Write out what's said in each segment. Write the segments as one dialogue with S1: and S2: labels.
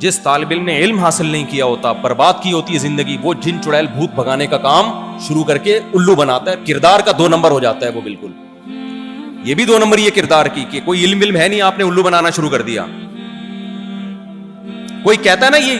S1: جس طالب علم نے علم حاصل نہیں کیا ہوتا، برباد کی ہوتی ہے زندگی، وہ جن چڑیل بھوت بھگانے کا کام شروع کر کے الو بناتا ہے، کردار کا 2 نمبر ہو جاتا ہے وہ بالکل. یہ بھی 2 نمبر یہ کردار کی کہ کوئی علم ہے نہیں، آپ نے الو بنانا شروع کر دیا. کوئی کہتا ہے نا یہ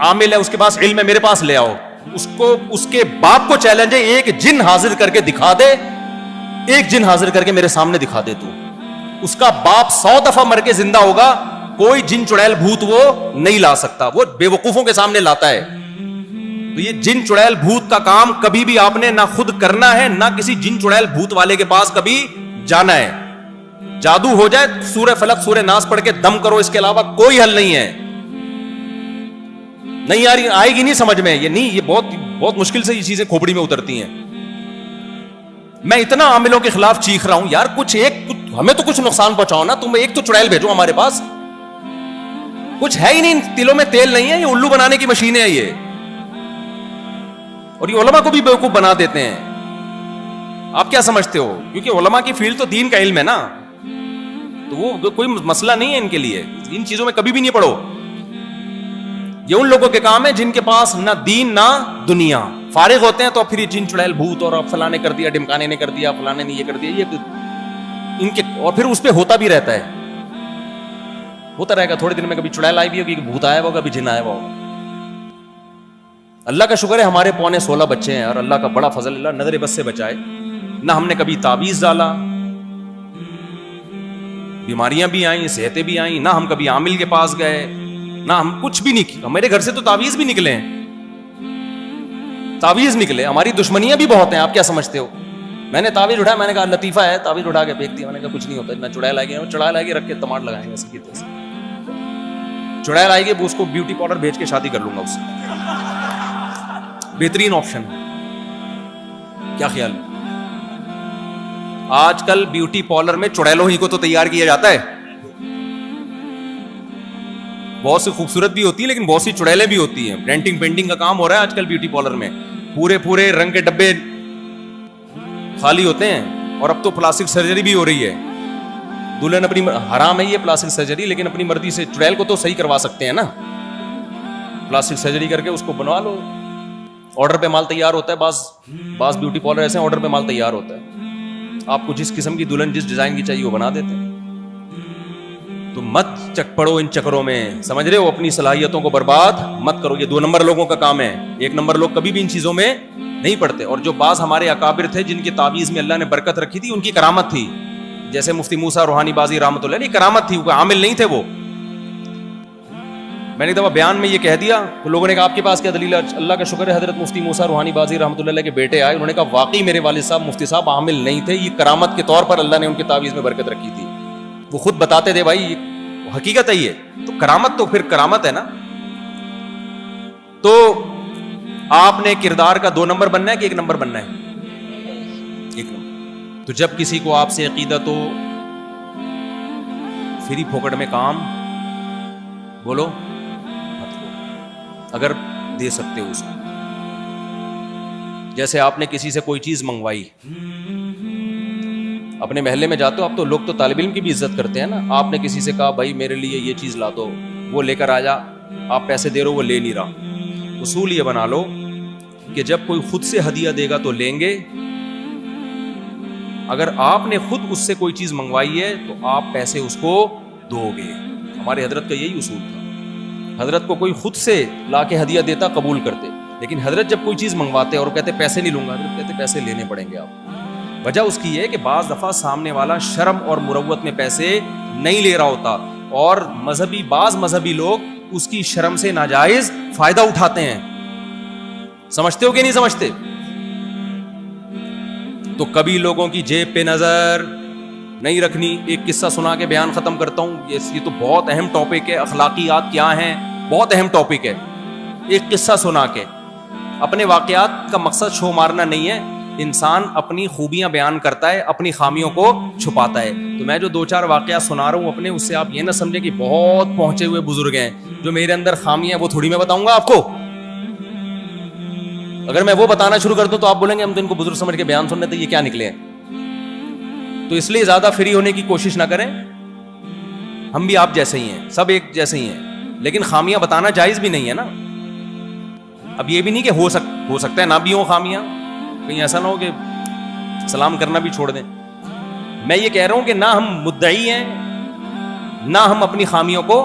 S1: عامل ہے، اس کے پاس علم ہے، میرے پاس لے آؤ، اس کو اس کے باپ کو چیلنج ہے، ایک جن حاضر کر کے دکھا دے، ایک جن حاضر کر کے میرے سامنے دکھا دے تو. اس کا باپ 100 دفعہ مر کے زندہ ہوگا، کوئی جن چڑیل بھوت وہ نہیں لا سکتا، وہ بے وقوفوں کے سامنے لاتا ہے. تو یہ جن چڑیل بھوت کا کام کبھی بھی آپ نے نہ خود کرنا ہے، نہ کسی جن چڑیل بھوت والے کے پاس کبھی جانا ہے. جادو ہو جائے سورہ فلق سورہ ناس پڑھ کے دم کرو، اس کے علاوہ کوئی حل نہیں ہے. نہیں یار آئے گی نہیں سمجھ میں، یہ نہیں، یہ بہت مشکل سے یہ چیزیں کھوپڑی میں اترتی ہیں. میں اتنا عاملوں کے خلاف چیخ رہا ہوں، یار ہمیں تو کچھ نقصان پہنچاؤ نا، تم ایک تو چڑیل بھیجو ہمارے پاس. کچھ ہے ہی نہیں، تلوں میں تیل نہیں ہے، یہ الو بنانے کی مشینیں ہیں یہ. اور یہ علماء کو بھی بیوقوف بنا دیتے ہیں. آپ کیا سمجھتے ہو؟ کیونکہ علماء کی فیلڈ تو دین کا علم ہے نا، تو وہ کوئی مسئلہ نہیں ہے ان کے لیے، ان چیزوں میں کبھی بھی نہیں پڑھو. یہ ان لوگوں کے کام ہے جن کے پاس نہ دین نہ دنیا، فارغ ہوتے ہیں تو پھر یہ جن چڑیل بھوت اور فلاں نے کر دیا، ڈمکانے نے کر دیا، فلاں نے یہ کر دیا، یہ ان کے، اور پھر اس پہ ہوتا بھی رہتا ہے، ہوتا رہے گا. تھوڑے دن میں کبھی چڑیل آئی بھی ہوگی، بھوت آیا ہوگا، کبھی جن آیا ہوگا. اللہ کا شکر ہے ہمارے 16 بچے ہیں، اور اللہ کا بڑا فضل، اللہ نظر بس سے بچائے. نہ ہم نے کبھی تعویذ ڈالا، بیماریاں بھی آئیں، صحتیں بھی آئیں، نہ ہم کبھی عامل کے پاس گئے، نہ ہم کچھ بھی نہیں کیا. میرے گھر سے تو تعویذ بھی نکلے ہیں، تعویذ نکلے. ہماری دشمنیاں بھی بہت ہیں، آپ کیا سمجھتے ہو؟ میں نے تعویذ اٹھایا، میں نے کہا لطیفہ ہے، تعویذ اٹھا کے پھینک دیا. میں نے کہا کچھ نہیں ہوتا، اتنا چڑیل آئے گی، چڑیل آئے گی رکھ کے ٹماٹ لگائیں گے سکی طرح سے. چڑیل آئے گی اس کو بیوٹی پاؤڈر بھیج کے شادی کر لوں گا اس سے، بہترین آپشن. کیا خیال ہے؟ آج کل بیوٹی پارلر میں چڑیلوں ہی کو تو تیار کیا جاتا ہے. بہت سی خوبصورت بھی ہوتی ہے لیکن بہت سی چڑیلیں بھی ہوتی ہیں. پینٹنگ کا کام ہو رہا ہے آج کل بیوٹی پارلر میں، پورے رنگ کے ڈبے خالی ہوتے ہیں. اور اب تو پلاسٹک سرجری بھی ہو رہی ہے. دلہن اپنی، حرام ہے یہ پلاسٹک سرجری، لیکن اپنی مرضی سے چڑیل کو تو صحیح کروا سکتے ہیں نا، پلاسٹک سرجری کر کے اس کو بنوا لو. آرڈر پہ مال تیار ہوتا ہے، بعض بیوٹی پارلر ایسے ہیں آرڈر پہ مال تیار ہوتا ہے، آپ کو جس قسم کی دلہن جس ڈیزائن کی چاہیے وہ بنا دیتے ہیں. تو مت چک پڑو ان چکروں میں، سمجھ رہے ہو؟ اپنی صلاحیتوں کو برباد مت کرو، یہ 2 نمبر لوگوں کا کام ہے. 1 نمبر لوگ کبھی بھی ان چیزوں میں نہیں پڑتے. اور جو بعض ہمارے اکابر تھے جن کی تعویذ میں اللہ نے برکت رکھی تھی، ان کی کرامت تھی، جیسے مفتی موسیٰ روحانی بازی رحمۃ اللہ علیہ، کرامت تھی، وہ عامل نہیں تھے. وہ میں نے ایک دفعہ بیان میں یہ کہہ دیا تو لوگوں نے کہا آپ کے پاس کیا دلیل ہے؟ اللہ کا شکر ہے حضرت مفتی موسیٰ روحانی بازی رحمۃ اللہ علیہ کے بیٹے آئے، انہوں نے کہا واقعی میرے والد صاحب مفتی صاحب عامل نہیں تھے، یہ کرامت کے طور پر اللہ نے ان کی تعویذ میں برکت رکھی تھی. وہ خود بتاتے تھے بھائی حقیقت ہے یہ. تو کرامت تو پھر کرامت ہے نا. تو آپ نے کردار کا 2 نمبر بننا ہے کہ 1 نمبر بننا ہے؟ 1 نمبر. تو جب کسی کو آپ سے عقیدت ہو، فری پھوکٹ میں کام بولو مت لو، اگر دے سکتے ہو اس کو. جیسے آپ نے کسی سے کوئی چیز منگوائی، اپنے محلے میں جاتے ہو آپ، تو لوگ تو طالب علم کی بھی عزت کرتے ہیں نا. آپ نے کسی سے کہا بھائی میرے لیے یہ چیز لا دو، وہ لے کر آ جا، آپ پیسے دے رہے ہو وہ لے نہیں رہا. اصول یہ بنا لو کہ جب کوئی خود سے ہدیہ دے گا تو لیں گے، اگر آپ نے خود اس سے کوئی چیز منگوائی ہے تو آپ پیسے اس کو دو گے. ہمارے حضرت کا یہی اصول تھا. حضرت کو کوئی خود سے لا کے ہدیہ دیتا قبول کرتے، لیکن حضرت جب کوئی چیز منگواتے اور کہتے پیسے نہیں لوں گا، حضرت کہتے پیسے لینے پڑیں گے آپ. وجہ اس کی ہے کہ بعض دفعہ سامنے والا شرم اور مروت میں پیسے نہیں لے رہا ہوتا، اور بعض مذہبی لوگ اس کی شرم سے ناجائز فائدہ اٹھاتے ہیں. سمجھتے ہو کہ نہیں سمجھتے؟ تو کبھی لوگوں کی جیب پہ نظر نہیں رکھنی. ایک قصہ سنا کے بیان ختم کرتا ہوں، یہ تو بہت اہم ٹاپک ہے. اخلاقیات کیا ہیں، بہت اہم ٹاپک ہے. ایک قصہ سنا کے، اپنے واقعات کا مقصد شو مارنا نہیں ہے، انسان اپنی خوبیاں بیان کرتا ہے، اپنی خامیوں کو چھپاتا ہے. تو میں جو 2-4 واقعات سنا رہا ہوں اپنے، اس سے آپ یہ نہ سمجھیں کہ بہت پہنچے ہوئے بزرگ ہیں. جو میرے اندر خامیاں وہ تھوڑی میں بتاؤں گا آپ کو. اگر میں وہ بتانا شروع کر دوں تو آپ بولیں گے ہم تو ان کو بزرگ سمجھ کے بیان سننے تھے، یہ کیا نکلے ہیں. تو اس لیے زیادہ فری ہونے کی کوشش نہ کریں. ہم بھی آپ جیسے ہی ہیں، سب ایک جیسے ہی ہیں. لیکن خامیاں بتانا جائز بھی نہیں ہے نا. اب یہ بھی نہیں کہ ہو سکتا ہے نہ بھی ہو خامیاں, کہیں ایسا نہ ہو کہ سلام کرنا بھی چھوڑ دیں. میں یہ کہہ رہا ہوں کہ نہ ہم مدعی ہیں, نہ ہم اپنی خامیوں کو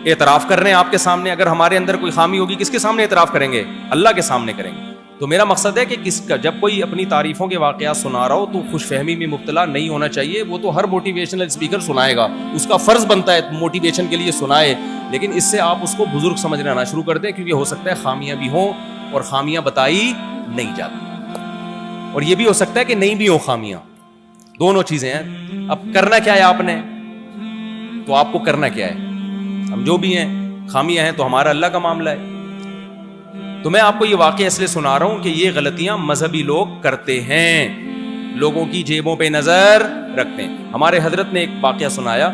S1: اعتراف کر رہے ہیں آپ کے سامنے. اگر ہمارے اندر کوئی خامی ہوگی کس کے سامنے اعتراف کریں گے؟ اللہ کے سامنے کریں گے. تو میرا مقصد ہے کہ جب کوئی اپنی تعریفوں کے واقعات سنا رہا ہو تو خوش فہمی میں مبتلا نہیں ہونا چاہیے. وہ تو ہر موٹیویشنل اسپیکر سنائے گا, اس کا فرض بنتا ہے موٹیویشن کے لیے سنائے, لیکن اس سے آپ اس کو بزرگ سمجھنا نہ شروع کر دیں, کیونکہ ہو سکتا ہے خامیاں بھی ہوں اور خامیاں بتائی نہیں جاتی, اور یہ بھی ہو سکتا ہے کہ نہیں بھی ہو خامیاں. دونوں چیزیں ہیں. اب کرنا کیا ہے آپ نے, تو آپ کو کرنا کیا ہے؟ ہم جو بھی ہیں خامیاں ہیں تو ہمارا اللہ کا معاملہ ہے. تو میں آپ کو یہ واقعہ اس لیے سنا رہا ہوں کہ یہ غلطیاں مذہبی لوگ کرتے ہیں, لوگوں کی جیبوں پہ نظر رکھتے ہیں. ہمارے حضرت نے ایک واقعہ سنایا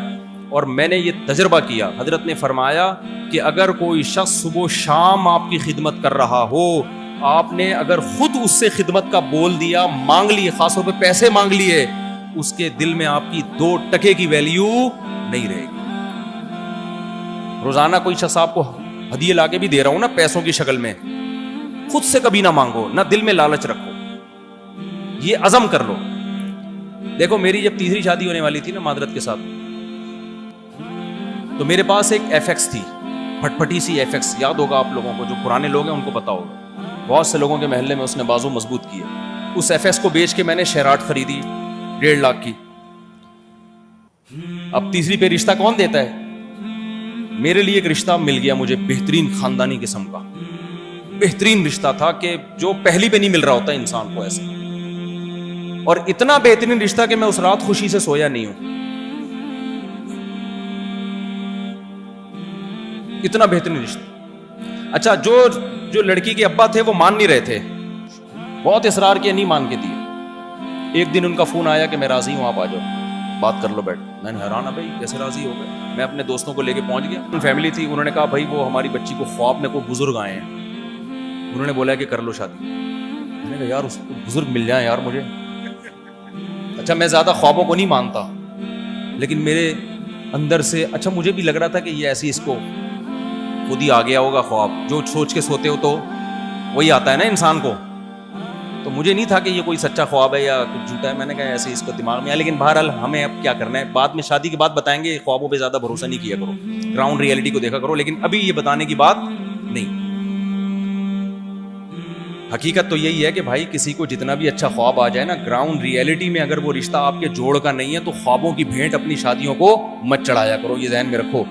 S1: اور میں نے یہ تجربہ کیا. حضرت نے فرمایا کہ اگر کوئی شخص صبح و شام آپ کی خدمت کر رہا ہو, آپ نے اگر خود اس سے خدمت کا بول دیا, مانگ لیے, خاص طور پہ پیسے مانگ لیے, اس کے دل میں آپ کی 2 ٹکے کی ویلیو نہیں رہے گی. روزانہ کوئی شخص آپ کو ہدیے لا کے بھی دے رہا ہوں نا پیسوں کی شکل میں, خود سے کبھی نہ مانگو, نہ دل میں لالچ رکھو, یہ عزم کر لو. دیکھو میری جب تیسری شادی ہونے والی تھی نا معذرت کے ساتھ, تو میرے پاس ایک ایف ایکس تھی, پھٹ پھٹی سی ایف ایکس, یاد ہوگا آپ لوگوں کو, جو پرانے لوگ ہیں ان کو پتا ہوگا. بہت سے لوگوں کے محلے میں اس نے بازو مضبوط کیے. اس ایف ایکس کو بیچ کے میں نے شیراٹ خریدی 1.5 لاکھ کی. اب تیسری پہ رشتہ کون دیتا ہے؟ میرے لیے ایک رشتہ مل گیا مجھے, بہترین خاندانی قسم کا, بہترین رشتہ تھا کہ جو پہلی پہ نہیں مل رہا ہوتا انسان کو ایسا. اور اتنا بہترین رشتہ کہ میں اس رات خوشی سے سویا نہیں ہوں, اتنا بہترین رشتہ. اچھا جو لڑکی کے ابا تھے وہ مان نہیں رہے تھے, بہت اصرار کیا, نہیں مان کے دیے. ایک دن ان کا فون آیا کہ میں راضی ہوں, آپ آ جاؤ, بات کر لو بیٹھ. میں نے حیران بھائی کیسے راضی ہو گئے. میں اپنے دوستوں کو لے کے پہنچ گیا, فیملی تھی, انہوں نے کہا بھائی وہ ہماری بچی کو خواب میں کوئی بزرگ آئے ہیں, انہوں نے بولا کہ کر لو شادی. میں نے کہا یار اس کو بزرگ مل جائیں یار مجھے. اچھا میں زیادہ خوابوں کو نہیں مانتا, لیکن میرے اندر سے اچھا مجھے بھی لگ رہا تھا کہ یہ ایسی اس کو خود ہی آ گیا ہوگا خواب, جو سوچ کے سوتے ہو تو وہی آتا ہے نا انسان کو. تو مجھے نہیں تھا کہ یہ کوئی سچا خواب ہے یا کچھ جھوٹا ہے. میں نے کہا ایسے اس کو دماغ میں آیا, لیکن بہرحال ہمیں اب کیا کرنا ہے, بعد میں شادی کے بعد بتائیں گے. خوابوں پہ زیادہ بھروسہ نہیں کیا کرو, گراؤنڈ ریئلٹی کو دیکھا کرو, لیکن ابھی یہ بتانے کی بات نہیں. حقیقت تو یہی ہے کہ بھائی کسی کو جتنا بھی اچھا خواب آ جائے نا, گراؤنڈ ریئلٹی میں اگر وہ رشتہ آپ کے جوڑ کا نہیں ہے تو خوابوں کی بھینٹ اپنی شادیوں کو مت چڑھایا کرو, یہ ذہن میں رکھو.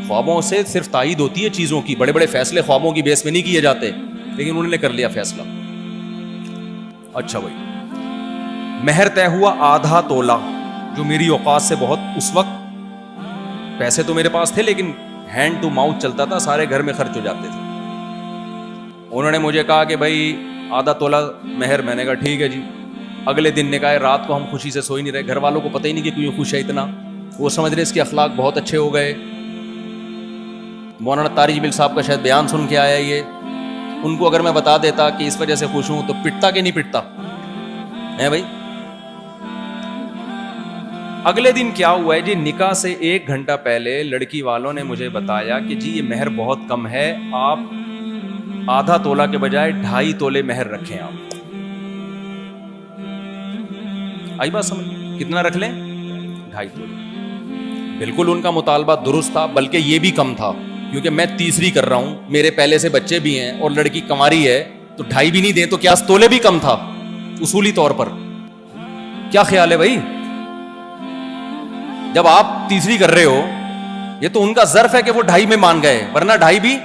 S1: خوابوں سے صرف تائید ہوتی ہے چیزوں کی, بڑے بڑے فیصلے خوابوں کی بیس پہ نہیں کیے جاتے, لیکن انہوں نے کر لیا فیصلہ. اچھا بھائی, مہر طے ہوا آدھا تولہ, جو میری اوقات سے بہت, اس وقت پیسے تو میرے پاس تھے لیکن ہینڈ ٹو ماؤتھ چلتا تھا, سارے گھر میں خرچ ہو جاتے تھے. انہوں نے مجھے کہا کہ بھائی آدھا تولہ مہر. میں نے کہا ٹھیک ہے جی. اگلے دن نے کہا رات کو ہم خوشی سے سوئی نہیں رہے, گھر والوں کو پتہ ہی نہیں کہ کیوں خوش ہے اتنا, وہ سمجھ رہے اس کے اخلاق بہت اچھے ہو گئے. مولانا طارق جمیل صاحب کا شاید بیان سن کے آیا یہ, ان کو اگر میں بتا دیتا کہ اس وجہ سے خوش ہوں تو پٹتا کہ نہیں پٹتا ہے بھائی. اگلے دن کیا ہوا ہے جی, نکاح سے 1 گھنٹہ پہلے لڑکی والوں نے مجھے بتایا کہ جی یہ مہر بہت کم ہے, آپ آدھا تولہ کے بجائے 2.5 تولے مہر رکھیں. آپ آئی بات سمجھ, کتنا رکھ لیں؟ 2.5 تولے. بالکل ان کا مطالبہ درست تھا, بلکہ یہ بھی کم تھا, کیونکہ میں تیسری کر رہا ہوں, میرے پہلے سے بچے بھی ہیں اور لڑکی کنواری ہے, تو 2.5 بھی نہیں دیں تو کیا تولے بھی کم تھا اصولی طور پر. کیا خیال ہے بھائی؟ جب آپ تیسری کر رہے ہو, یہ تو ان کا ظرف ہے کہ وہ 2.5 میں مان گئے, ورنہ 2.5 بھی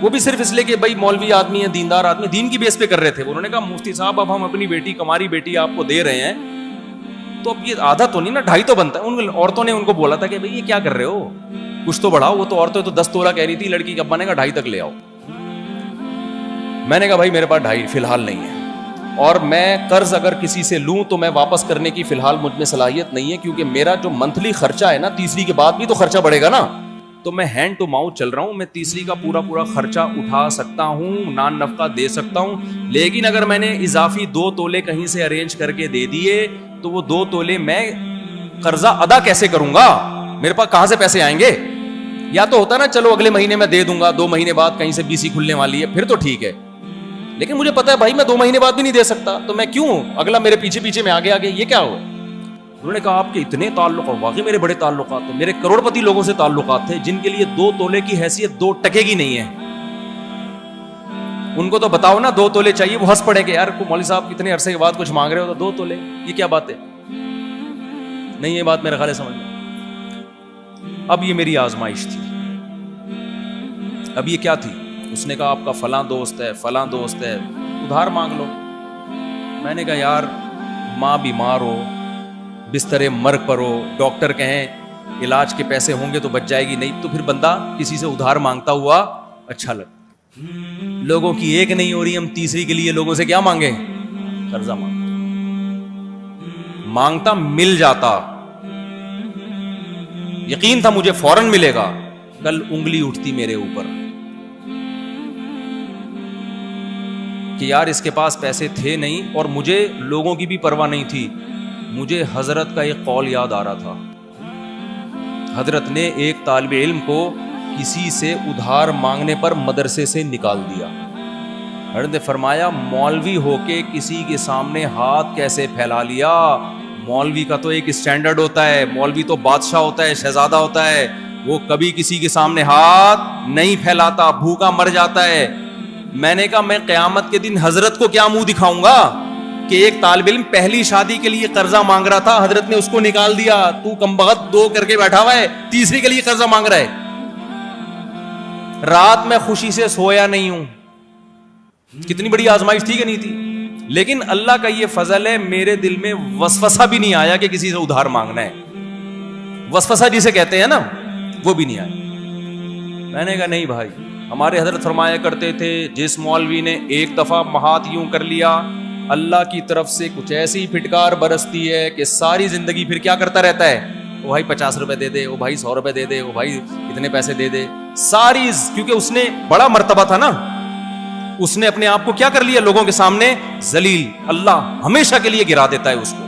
S1: وہ بھی صرف اس لیے کہ بھائی مولوی آدمی ہے, دیندار آدمی, دین کی بیس پہ کر رہے تھے. انہوں نے کہا مفتی صاحب اب ہم اپنی بیٹی, کنواری بیٹی آپ کو دے رہے ہیں, تو اب یہ آدھا تو نہیں نا, 2.5 تو بنتا ہے. ان عورتوں نے ان کو بولا تھا کہ بھائی یہ کیا کر رہے ہو, کچھ تو بڑھاؤ. وہ تو عورتیں تو 10 تولہ کہہ رہی تھی, لڑکی کے ابا نے کہا 2.5 تک لے آؤ. میں نے کہا بھائی میرے پاس 2.5 فی الحال نہیں ہے, اور میں قرض اگر کسی سے لوں تو میں واپس کرنے کی فی الحال مجھ میں صلاحیت نہیں ہے, کیونکہ میرا جو منتھلی خرچہ ہے نا, تیسری کے بعد بھی تو خرچہ بڑھے گا نا, تو میں ہینڈ ٹو ماؤتھ چل رہا ہوں. میں تیسری کا پورا خرچہ اٹھا سکتا ہوں, نان نفقہ دے سکتا ہوں, لیکن اگر میں نے اضافی 2 تولے کہیں سے ارینج کر کے دے دیے تو وہ 2 تولے میں قرضہ ادا کیسے کروں گا؟ میرے پاس کہاں سے پیسے آئیں گے؟ یا تو ہوتا نا چلو اگلے مہینے میں دے دوں گا, 2 مہینے بعد کہیں سے BC کھلنے والی ہے, پھر تو ٹھیک ہے, لیکن مجھے پتا ہے بھائی میں 2 مہینے بعد بھی نہیں دے سکتا, تو میں کیوں اگلا میرے پیچھے پیچھے میں آگے یہ کیا ہوا؟ انہوں نے کہا آپ کے اتنے تعلقات, واقعی میرے بڑے تعلقات تھے, میرے کروڑ پتی لوگوں سے تعلقات تھے جن کے لیے 2 تولے کی حیثیت 2 ٹکے کی نہیں ہے. ان کو تو بتاؤ نا 2 تولے چاہیے, وہ ہنس پڑے کہ یار مولوی صاحب اتنے عرصے کے بعد کچھ مانگ رہے ہو تو 2 تولے, یہ کیا بات ہے؟ نہیں, یہ بات میرا خیال ہے سمجھ میں. اب یہ میری آزمائش تھی. اب یہ کیا تھی؟ اس نے کہا آپ کا فلاں دوست ہے, فلاں دوست ہے, ادھار مانگ لو. میں نے کہا یار ماں بیمار ہو, بستر مرگ پر ہو, ڈاکٹر کہیں علاج کے پیسے ہوں گے تو بچ جائے گی, نہیں تو پھر بندہ کسی سے ادھار مانگتا ہوا اچھا لگتا. لوگوں کی ایک نہیں ہو رہی, ہم تیسری کے لیے لوگوں سے کیا مانگے؟ قرضہ مانگتا مل جاتا, یقین تھا مجھے فوراً ملے گا. کل انگلی اٹھتی میرے اوپر کہ یار اس کے پاس پیسے تھے نہیں, اور مجھے لوگوں کی بھی پرواہ نہیں تھی. مجھے حضرت کا ایک قول یاد آ رہا تھا. حضرت نے ایک طالب علم کو کسی سے ادھار مانگنے پر مدرسے سے نکال دیا. حضرت نے فرمایا مولوی ہو کے کسی کے سامنے ہاتھ کیسے پھیلا لیا؟ مولوی کا تو ایک اسٹینڈرڈ ہوتا ہے, مولوی تو بادشاہ ہوتا ہے, شہزادہ ہوتا ہے, وہ کبھی کسی کے سامنے ہاتھ نہیں پھیلاتا, بھوکا مر جاتا ہے. میں نے کہا میں قیامت کے دن حضرت کو کیا منہ دکھاؤں گا کہ ایک طالب علم پہلی شادی کے لیے قرضہ مانگ رہا تھا, حضرت نے اس کو نکال دیا, تو کمبخت 2 کر کے بیٹھا ہوا ہے, تیسری کے لیے قرضہ مانگ رہا ہے. رات میں خوشی سے سویا نہیں ہوں. کتنی بڑی آزمائش تھی کہ نہیں تھی؟ لیکن اللہ کا یہ فضل ہے, میرے دل میں وسوسہ بھی نہیں آیا کہ کسی سے ادھار مانگنا ہے. وسوسہ جسے کہتے ہیں نا, وہ بھی نہیں آیا. میں نے کہا نہیں بھائی, ہمارے حضرت فرمایا کرتے تھے جس مولوی نے ایک دفعہ ہاتھ یوں کر لیا, اللہ کی طرف سے کچھ ایسی پھٹکار برستی ہے کہ ساری زندگی پھر کیا کرتا رہتا ہے, او بھائی 50 روپے دے دے, او بھائی 100 روپے دے دے, او بھائی اتنے پیسے دے دے. ساری, کیونکہ اس نے بڑا مرتبہ تھا نا, اس نے اپنے آپ کو کیا کر لیا لوگوں کے سامنے ذلیل, اللہ ہمیشہ کے لیے گرا دیتا ہے اس کو.